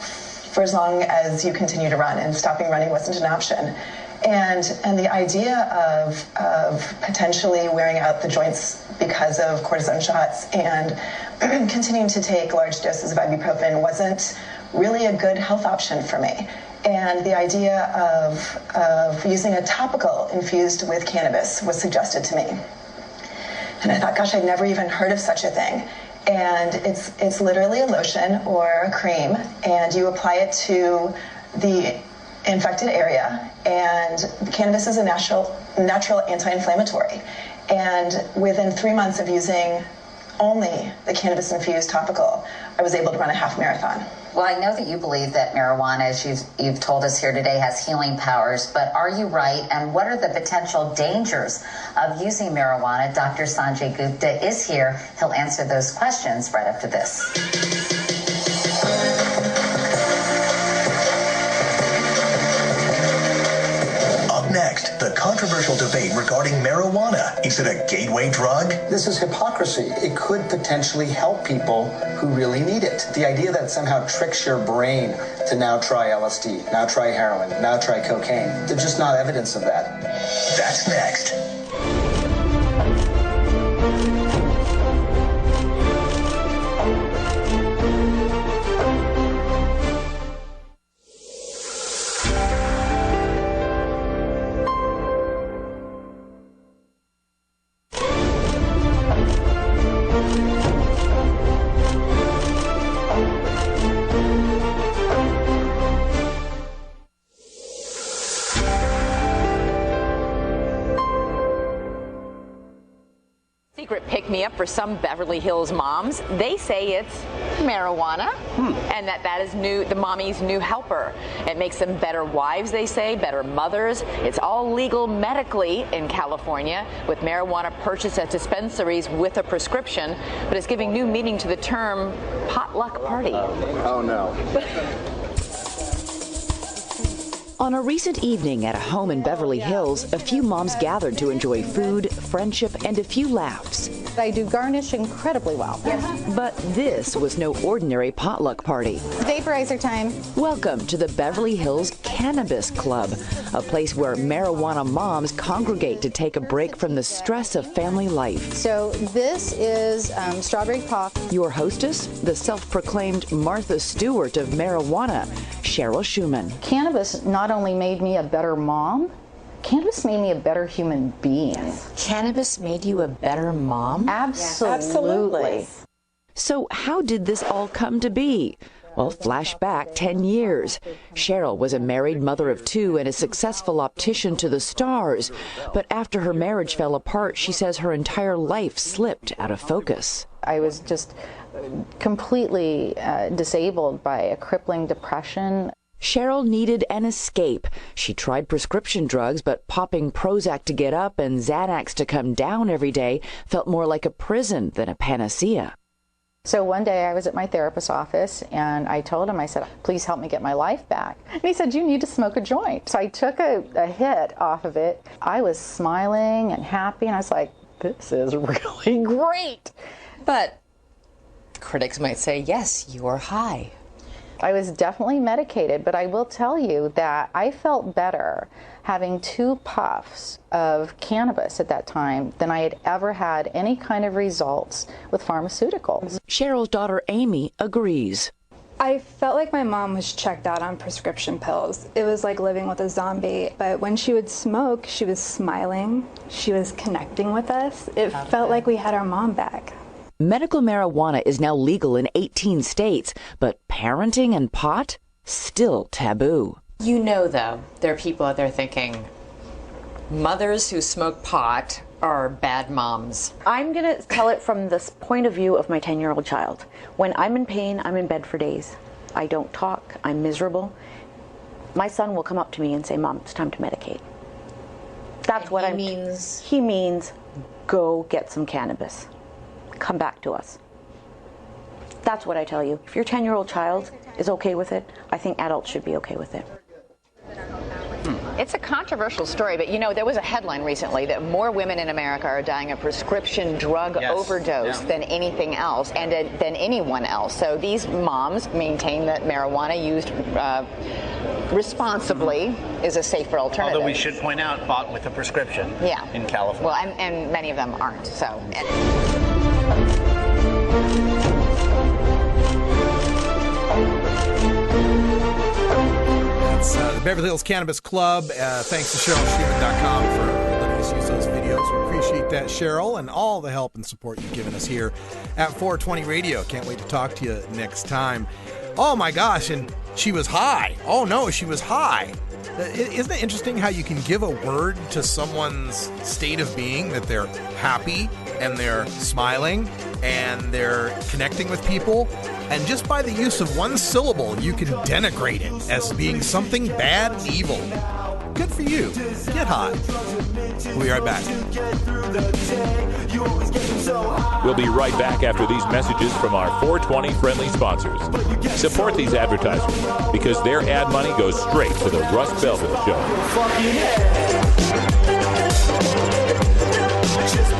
for as long as you continue to run, and stopping running wasn't an option. And the idea of potentially wearing out the joints because of cortisone shots and continuing to take large doses of ibuprofen wasn't really a good health option for me. And the idea of using a topical infused with cannabis was suggested to me. And I thought, gosh, I'd never even heard of such a thing. And it's literally a lotion or a cream, and you apply it to the infected area, and cannabis is a natural anti-inflammatory. And within 3 months of using only the cannabis-infused topical, I was able to run a half marathon. Well, I know that you believe that marijuana, as you've told us here today, has healing powers, but are you right? And what are the potential dangers of using marijuana? Dr. Sanjay Gupta is here. He'll answer those questions right after this. Next, the controversial debate regarding marijuana. Is it a gateway drug? This is hypocrisy. It could potentially help people who really need it. The idea that it somehow tricks your brain to now try LSD, now try heroin, now try cocaine. There's just not evidence of that. That's next. Secret pick-me-up for some Beverly Hills moms. They say it's marijuana, and that is the mommy's new helper. It makes them better wives, they say, better mothers. It's all legal medically in California, with marijuana purchased at dispensaries with a prescription, but it's giving new meaning to the term potluck party. Oh no. On a recent evening at a home in Beverly Hills, a few moms gathered to enjoy food, friendship, and a few laughs. I do garnish incredibly well. But this was no ordinary potluck party. Vaporizer time. Welcome to the Beverly Hills Cannabis Club, a place where marijuana moms congregate to take a break from the stress of family life. So this is strawberry pop. Your hostess, the self-proclaimed Martha Stewart of marijuana, Cheryl Schumann. Cannabis not only made me a better mom, cannabis made me a better human being. Cannabis made you a better mom? Absolutely. So how did this all come to be? Well, flash back 10 years. Cheryl was a married mother of 2 and a successful optician to the stars. But after her marriage fell apart, she says her entire life slipped out of focus. I was just completely disabled by a crippling depression. Cheryl needed an escape. She tried prescription drugs, but popping Prozac to get up and Xanax to come down every day felt more like a prison than a panacea. So one day I was at my therapist's office and I told him, I said, please help me get my life back. And he said, you need to smoke a joint. So I took a hit off of it. I was smiling and happy and I was like, this is really great. But critics might say, yes, you are high. I was definitely medicated, but I will tell you that I felt better having 2 puffs of cannabis at that time than I had ever had any kind of results with pharmaceuticals. Cheryl's daughter Amy agrees. I felt like my mom was checked out on prescription pills. It was like living with a zombie. But when she would smoke, she was smiling. She was connecting with us. It felt like we had our mom back. Medical marijuana is now legal in 18 states, but parenting and pot? Still taboo. You know, though, there are people out there thinking mothers who smoke pot are bad moms. I'm going to tell it from the point of view of my 10-year-old child. When I'm in pain, I'm in bed for days. I don't talk. I'm miserable. My son will come up to me and say, Mom, it's time to medicate. That's what I mean. He means go get some cannabis. Come back to us. That's what I tell you. If your 10-year-old child is okay with it, I think adults should be okay with it. It's a controversial story, but you know, there was a headline recently that more women in America are dying of prescription drug overdose than anything else and than anyone else. So these moms maintain that marijuana used responsibly is a safer alternative. Although we should point out, bought with a prescription in California. Well, and many of them aren't. So. It's the Beverly Hills Cannabis Club. Thanks to CherylSchumann.com for letting us use those videos. We appreciate that, Cheryl, and all the help and support you've given us here at 420 Radio. Can't wait to talk to you next time. oh my gosh, and she was high. Oh no, she was high. Isn't it interesting how you can give a word to someone's state of being, that they're happy and they're smiling and they're connecting with people, and just by the use of one syllable, you can denigrate it as being something bad and evil. Good for you. Get high. We'll be right back. We'll be right back after these messages from our 420 friendly sponsors. Support these advertisements because their ad money goes straight to the Russ Belville Show.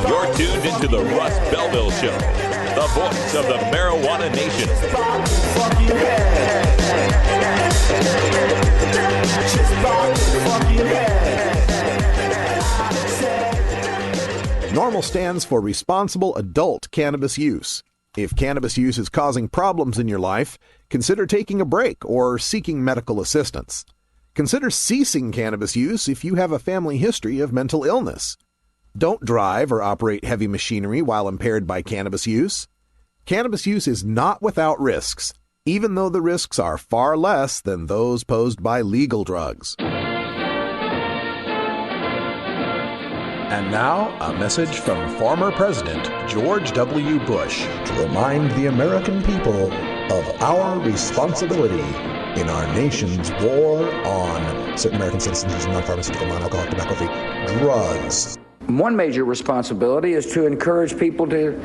You're tuned into the Russ Belville Show, the voice of the marijuana nation. NORMAL stands for Responsible Adult Cannabis Use. If cannabis use is causing problems in your life, consider taking a break or seeking medical assistance. Consider ceasing cannabis use if you have a family history of mental illness. Don't drive or operate heavy machinery while impaired by cannabis use. Cannabis use is not without risks, even though the risks are far less than those posed by legal drugs. And now, a message from former President George W. Bush to remind the American people of our responsibility in our nation's war on certain American citizens using non-pharmaceutical, non-alcoholic, tobacco-free drugs. One major responsibility is to encourage people to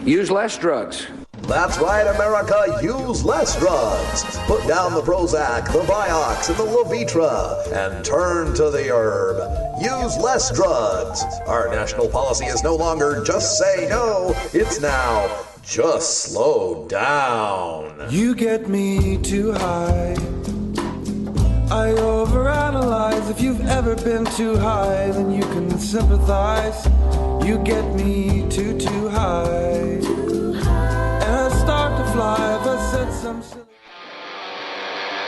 use less drugs. That's right, America. Use less drugs. Put down the Prozac, the Vioxx, and the Levitra, and turn to the herb. Use less drugs. Our national policy is no longer just say no. It's now just slow down. You get me too high. I overanalyze. If you've ever been too high, then you can sympathize. You get me too high. And I start to fly. If I said some silly...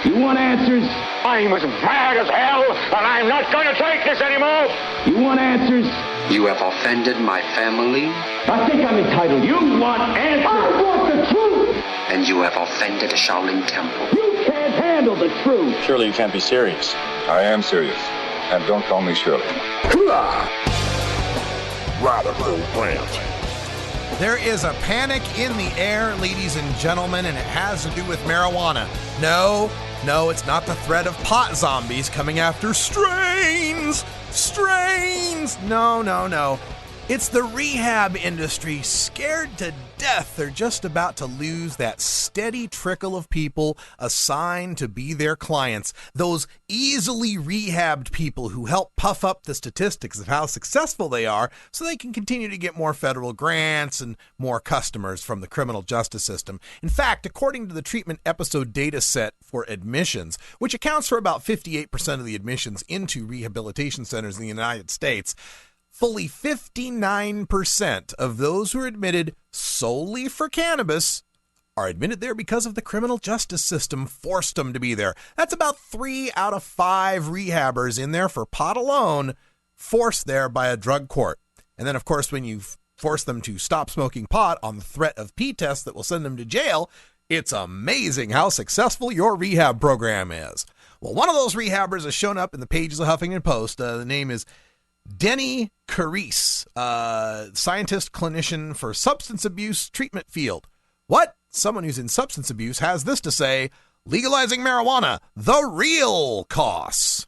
You want answers? I'm as mad as hell, and I'm not going to take this anymore. You want answers? You have offended my family. I think I'm entitled. You want answers? I want the truth. And you have offended a Shaolin temple. You can't handle the truth. Surely you can't be serious. I am serious. And don't call me Shirley. Radical rant. There is a panic in the air, ladies and gentlemen, and it has to do with marijuana. No, it's not the threat of pot zombies coming after strains. No. It's the rehab industry scared to death. They're just about to lose that steady trickle of people assigned to be their clients. Those easily rehabbed people who help puff up the statistics of how successful they are so they can continue to get more federal grants and more customers from the criminal justice system. In fact, according to the treatment episode data set for admissions, which accounts for about 58% of the admissions into rehabilitation centers in the United States, fully 59% of those who are admitted solely for cannabis are admitted there because of the criminal justice system forced them to be there. That's about 3 out of 5 rehabbers in there for pot alone, forced there by a drug court. And then, of course, when you force them to stop smoking pot on the threat of P-tests that will send them to jail, it's amazing how successful your rehab program is. Well, one of those rehabbers has shown up in the pages of Huffington Post. The name is Denny Carice, scientist clinician for substance abuse treatment field. What? Someone who's in substance abuse has this to say: legalizing marijuana, the real costs.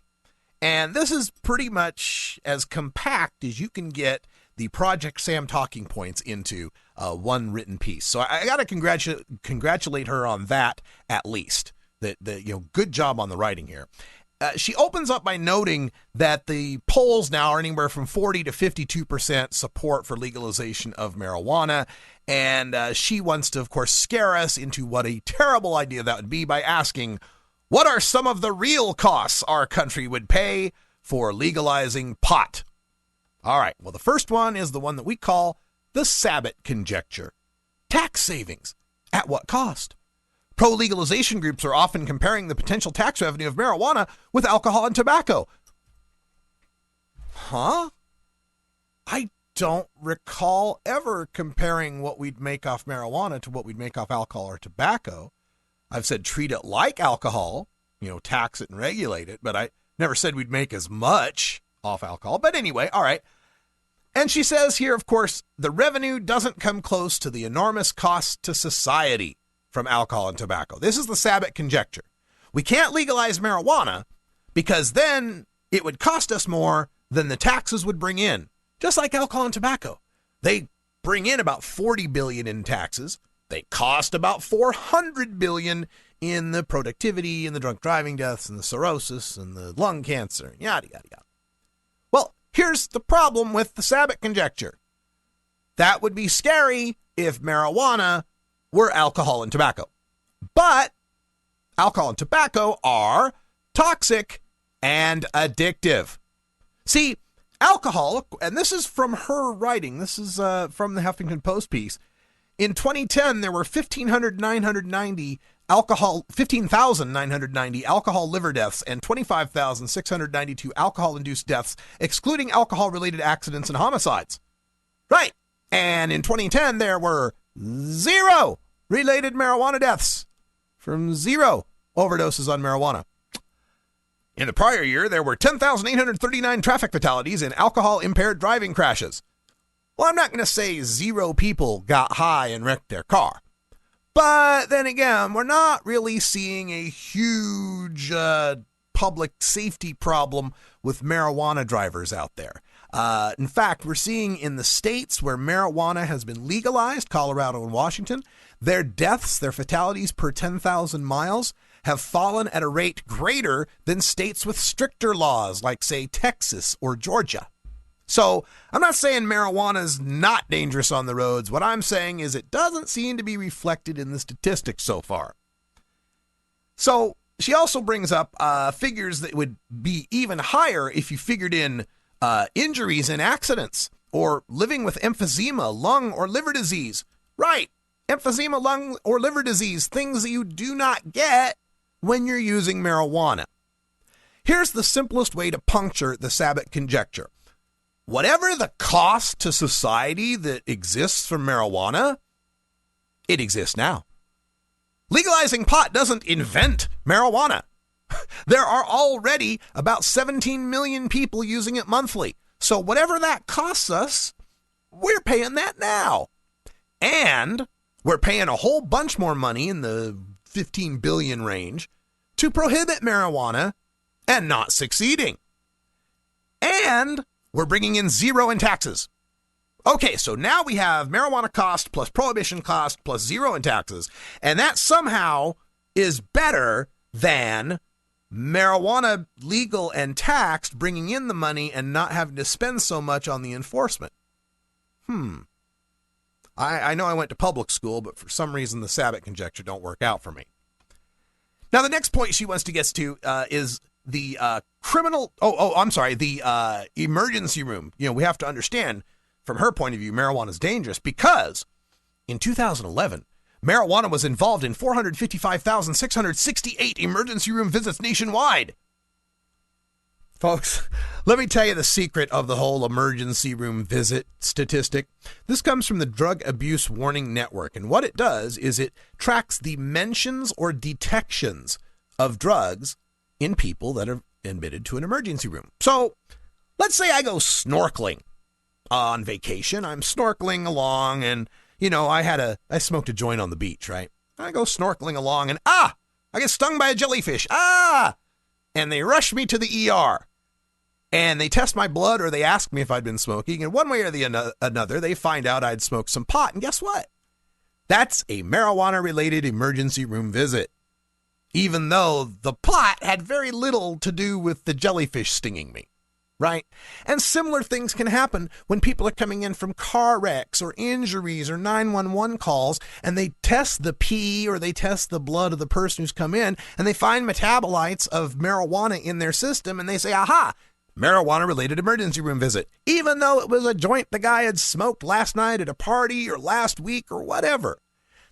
And this is pretty much as compact as you can get the Project Sam talking points into one written piece. So I got to congratulate her on that, at least. Good job on the writing here. She opens up by noting that the polls now are anywhere from 40 to 52% support for legalization of marijuana. And she wants to, of course, scare us into what a terrible idea that would be by asking, what are some of the real costs our country would pay for legalizing pot? All right. Well, the first one is the one that we call the Sabat conjecture. Tax savings. At what cost? Pro-legalization groups are often comparing the potential tax revenue of marijuana with alcohol and tobacco. Huh? I don't recall ever comparing what we'd make off marijuana to what we'd make off alcohol or tobacco. I've said treat it like alcohol, tax it and regulate it, but I never said we'd make as much off alcohol. But anyway, all right. And she says here, of course, the revenue doesn't come close to the enormous cost to society from alcohol and tobacco. This is the Sabat conjecture. We can't legalize marijuana because then it would cost us more than the taxes would bring in. Just like alcohol and tobacco. They bring in about $40 billion in taxes. They cost about $400 billion in the productivity and the drunk driving deaths and the cirrhosis and the lung cancer, yada, yada, yada. Well, here's the problem with the Sabat conjecture. That would be scary if marijuana were alcohol and tobacco. But alcohol and tobacco are toxic and addictive. See, alcohol, and this is from her writing, this is from the Huffington Post piece. In 2010, there were 15,990 alcohol liver deaths and 25,692 alcohol-induced deaths, excluding alcohol-related accidents and homicides. Right. And in 2010, there were 0 related marijuana deaths from 0 overdoses on marijuana. In the prior year, there were 10,839 traffic fatalities and alcohol-impaired driving crashes. Well, I'm not going to say 0 people got high and wrecked their car. But then again, we're not really seeing a huge public safety problem with marijuana drivers out there. In fact, we're seeing in the states where marijuana has been legalized, Colorado and Washington, their deaths, their fatalities per 10,000 miles have fallen at a rate greater than states with stricter laws like, say, Texas or Georgia. So I'm not saying marijuana is not dangerous on the roads. What I'm saying is it doesn't seem to be reflected in the statistics so far. So she also brings up figures that would be even higher if you figured in injuries and accidents or living with emphysema, lung or liver disease. Right. Emphysema, lung or liver disease, things that you do not get when you're using marijuana. Here's the simplest way to puncture the Sabat conjecture. Whatever the cost to society that exists from marijuana, it exists now. Legalizing pot doesn't invent marijuana. There are already about 17 million people using it monthly. So whatever that costs us, we're paying that now. And we're paying a whole bunch more money in the 15 billion range to prohibit marijuana and not succeeding. And we're bringing in 0 in taxes. Okay, so now we have marijuana cost plus prohibition cost plus 0 in taxes. And that somehow is better than marijuana legal and taxed, bringing in the money and not having to spend so much on the enforcement. I know I went to public school, but for some reason the Sabat conjecture don't work out for me. Now, the next point she wants to get to is the the emergency room. We have to understand from her point of view, marijuana is dangerous because in 2011, marijuana was involved in 455,668 emergency room visits nationwide. Folks, let me tell you the secret of the whole emergency room visit statistic. This comes from the Drug Abuse Warning Network, and what it does is it tracks the mentions or detections of drugs in people that are admitted to an emergency room. So, let's say I go snorkeling on vacation. I'm snorkeling along, and I smoked a joint on the beach, right? I go snorkeling along, and I get stung by a jellyfish. And they rush me to the ER. And they test my blood, or they ask me if I'd been smoking. And one way or another, they find out I'd smoked some pot. And guess what? That's a marijuana-related emergency room visit. Even though the pot had very little to do with the jellyfish stinging me. Right? And similar things can happen when people are coming in from car wrecks or injuries or 911 calls, and they test the pee or they test the blood of the person who's come in, and they find metabolites of marijuana in their system, and they say, aha, marijuana-related emergency room visit, even though it was a joint the guy had smoked last night at a party or last week or whatever.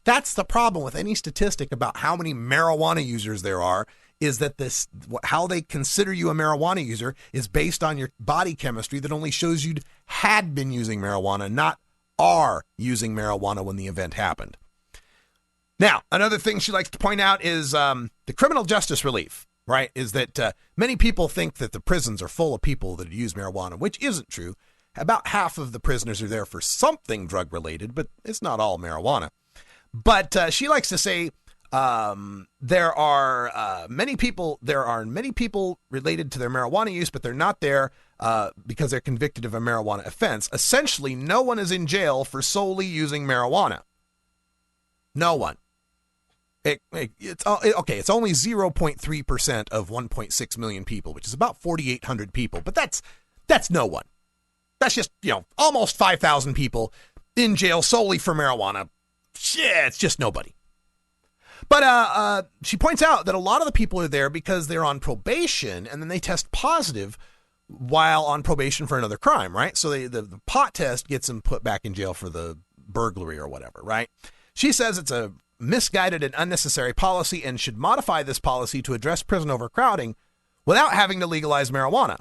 That's the problem with any statistic about how many marijuana users there are, is that how they consider you a marijuana user is based on your body chemistry that only shows you had been using marijuana, not are using marijuana when the event happened. Now, another thing she likes to point out is the criminal justice relief, right? Is that many people think that the prisons are full of people that use marijuana, which isn't true. About half of the prisoners are there for something drug-related, but it's not all marijuana. But she likes to say there are many people related to their marijuana use, but they're not there because they're convicted of a marijuana offense. Essentially, no one is in jail for solely using marijuana. No one. It's only 0.3% of 1.6 million people, which is about 4,800 people. But that's no one. That's just, almost 5,000 people in jail solely for marijuana. Yeah, it's just nobody. But she points out that a lot of the people are there because they're on probation and then they test positive while on probation for another crime, right? So the pot test gets them put back in jail for the burglary or whatever, right? She says it's a misguided and unnecessary policy and should modify this policy to address prison overcrowding without having to legalize marijuana.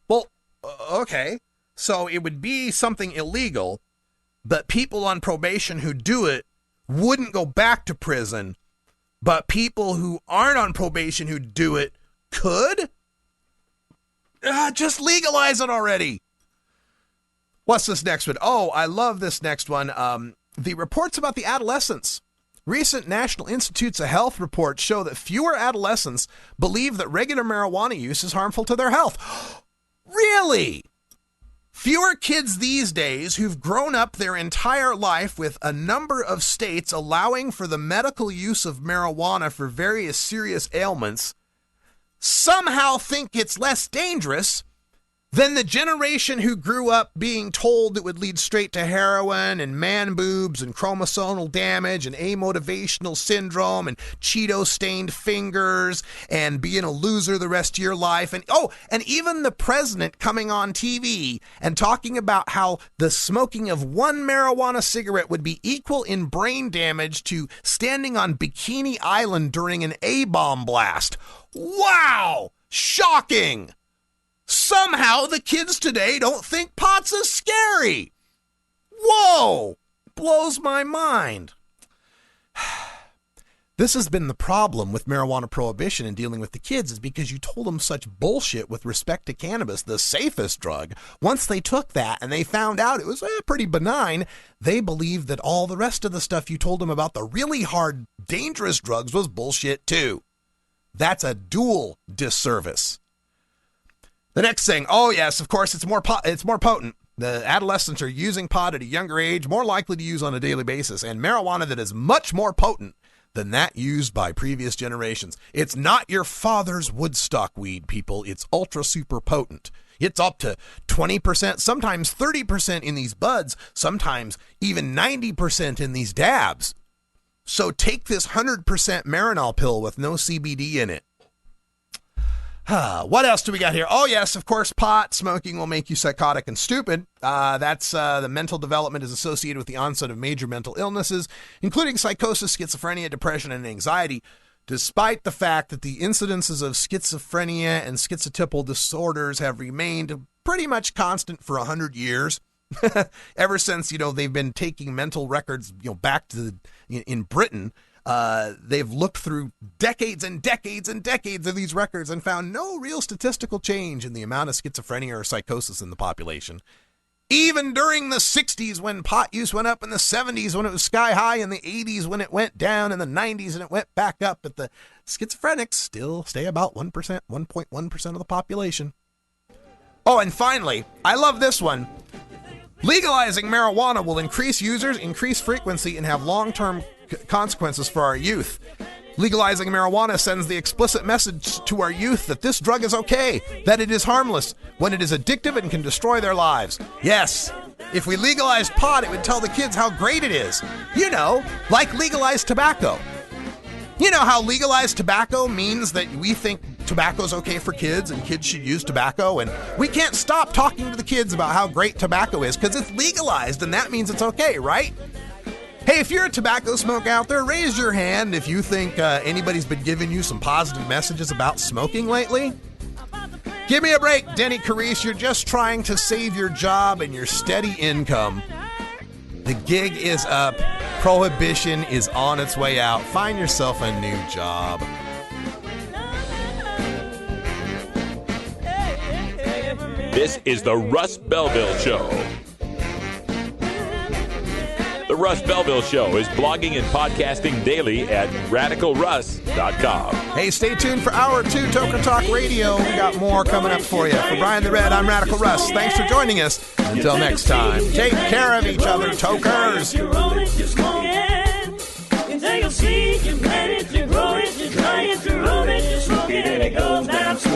Well, okay. So it would be something illegal, but people on probation who do it wouldn't go back to prison, but people who aren't on probation who do it could? Just legalize it already. What's this next one? Oh, I love this next one. The reports about the adolescents. Recent National Institutes of Health reports show that fewer adolescents believe that regular marijuana use is harmful to their health. Really? Fewer kids these days who've grown up their entire life with a number of states allowing for the medical use of marijuana for various serious ailments somehow think it's less dangerous than the generation who grew up being told it would lead straight to heroin and man boobs and chromosomal damage and amotivational syndrome and Cheeto-stained fingers and being a loser the rest of your life. And even the president coming on TV and talking about how the smoking of one marijuana cigarette would be equal in brain damage to standing on Bikini Island during an A-bomb blast. Wow! Shocking! Somehow the kids today don't think pot's as scary. Whoa! Blows my mind. This has been the problem with marijuana prohibition and dealing with the kids, is because you told them such bullshit with respect to cannabis, the safest drug. Once they took that and they found out it was pretty benign, they believed that all the rest of the stuff you told them about the really hard, dangerous drugs was bullshit too. That's a dual disservice. The next thing, oh yes, of course, it's more potent. The adolescents are using pot at a younger age, more likely to use on a daily basis, and marijuana that is much more potent than that used by previous generations. It's not your father's Woodstock weed, people. It's ultra super potent. It's up to 20%, sometimes 30% in these buds, sometimes even 90% in these dabs. So take this 100% Marinol pill with no CBD in it. What else do we got here? Oh, yes, of course, pot smoking will make you psychotic and stupid. The mental development is associated with the onset of major mental illnesses, including psychosis, schizophrenia, depression, and anxiety, despite the fact that the incidences of schizophrenia and schizotypal disorders have remained pretty much constant for 100 years. Ever since, they've been taking mental records, back to in Britain. They've looked through decades and decades and decades of these records and found no real statistical change in the amount of schizophrenia or psychosis in the population. Even during the 60s when pot use went up, in the 70s when it was sky high, in the 80s when it went down, in the 90s and it went back up, but the schizophrenics still stay about 1%, 1.1% of the population. Oh, and finally, I love this one. Legalizing marijuana will increase users, increase frequency, and have long-term consequences for our youth. Legalizing marijuana sends the explicit message to our youth that this drug is okay, that it is harmless, when it is addictive and can destroy their lives. Yes, if we legalized pot, it would tell the kids how great it is. Like legalized tobacco. You know how legalized tobacco means that we think tobacco's okay for kids and kids should use tobacco, and we can't stop talking to the kids about how great tobacco is because it's legalized and that means it's okay, right? Hey, if you're a tobacco smoker out there, raise your hand if you think anybody's been giving you some positive messages about smoking lately. Give me a break, Denny Carice. You're just trying to save your job and your steady income. The gig is up. Prohibition is on its way out. Find yourself a new job. This is the Russ Belville Show. The Russ Belville Show is blogging and podcasting daily at RadicalRuss.com. Hey, stay tuned for Hour 2 Toker Talk Radio. We got more coming up for you. For Brian the Red, I'm Radical Russ. Thanks for joining us. Until next time, take care of each other, tokers. Until you see, you plant it, you grow it, you dry it, you roll it, you smoke it, and it goes down.